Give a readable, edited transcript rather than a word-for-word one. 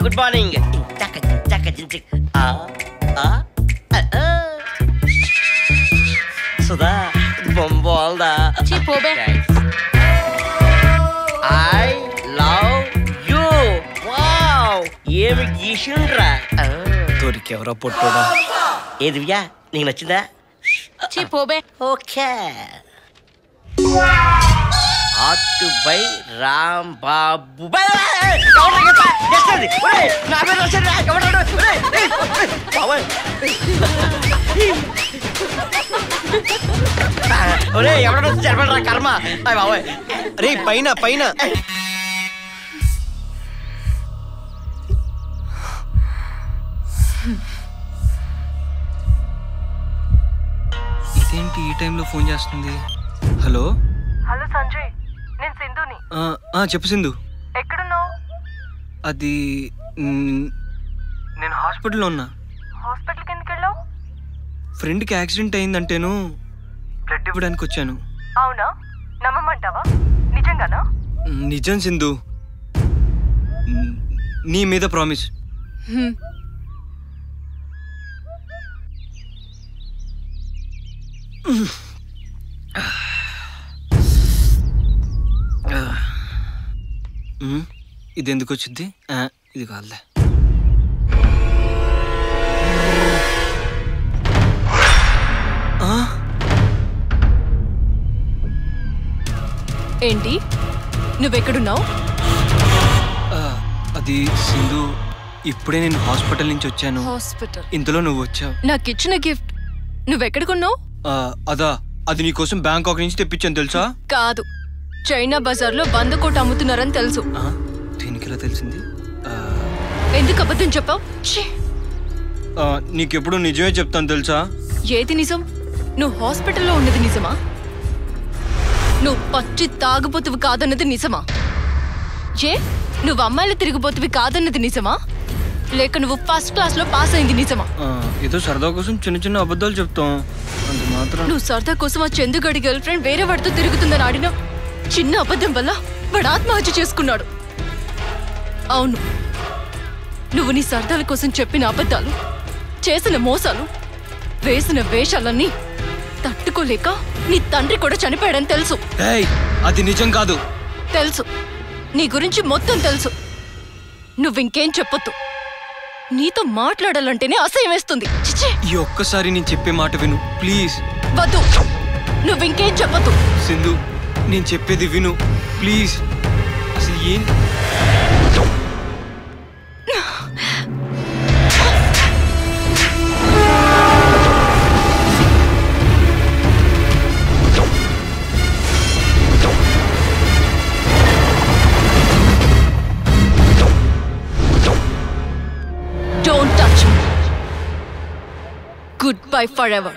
Good morning. Sudha బొంబాల్దా I love you. Wow ఏమి గీసిండ్రా. దొరికెవరో పొట్టోడా. ఏ దివ్యా నీకు నచ్చిందా? ఓకే. ఆటుబై రామ్ బాబు ఎవడో చెప్పరా కర్మ. బాబాయ్ రే పైన పైన. ఇదేంటి ఈ టైంలో ఫోన్ చేస్తుంది? హలో హలో సంజయ్, నేను సింధుని. చెప్పు సింధు. ఎక్కడున్నావు? అది నేను హాస్పిటల్లో ఉన్నా. హాస్పిటల్కి ఎందుకు వెళ్ళావు? ఫ్రెండ్కి యాక్సిడెంట్ అయిందంటేను బ్లడ్ ఇవ్వడానికి వచ్చాను. అవునా, నమ్మమంటావా? నిజంగానా? నిజం సింధు, నీ మీద ప్రామిస్. ఇది ఎందుకు వచ్చింది? ఇది కాదులే. ఏంటి, నువ్వెక్కడున్నావు? అది సింధు, ఇప్పుడే నేను హాస్పిటల్ నుంచి వచ్చాను. హాస్పిటల్? ఇంతలో నువ్వు వచ్చావు. నాకు ఇచ్చిన గిఫ్ట్ నువ్వెక్కడున్నావు? అదా, అది నీకోసం బ్యాంకాక్ నుంచి తెప్పించాను తెలుసా? కాదు, చైనా బజార్లో 100 కోట్లు అమ్ముతున్నారని తెలుసు. దీనికి ఎలా తెలిసింది? ఎందుకు అబద్ధం చెప్పావు? నీకెప్పుడు నిజమే చెప్తాను తెలుసా? ఏది నిజం? నువ్వు హాస్పిటల్లో ఉన్నది నిజమా? నువ్వు పచ్చి తాగుబోతువి కాదన్నది నిజమా? నువ్వు అమ్మాయిలు తిరిగిపోతువి కాదన్నది నిజమా? లేక నువ్వు ఫస్ట్ క్లాస్ లో పాస్ అయింది నిజమా? ఏదో సరదా కోసం చిన్న చిన్న అబద్ధాలు చెప్తాం. నువ్వు సరదా కోసం ఆ చందుగడి గర్ల్ ఫ్రెండ్ వేరే వాడితో తిరుగుతుందని ఆడిన చిన్న అబద్ధం వల్ల వాడు ఆత్మహత్య చేసుకున్నాడు. అవును, నువ్వు నీ సరదాల కోసం చెప్పిన అబద్ధాలు, చేసిన మోసాలు, వేసిన వేషాలన్నీ తట్టుకోలేక నీ తండ్రి కూడా చనిపోయాడని తెలుసు. అది నిజం కాదు. తెలుసు, నీ గురించి మొత్తం తెలుసు. నువ్వింకేం చెప్పొద్దు. నీతో మాట్లాడాలంటేనే అసహ్యం వేస్తుంది. ఈ ఒక్కసారి నేను చెప్పే మాట విను ప్లీజ్. వద్దు, నువ్వింకేం చెప్పొద్దు. సింధు, నేను చెప్పేది విను ప్లీజ్. అసలు ఏం Don't touch me. Goodbye forever.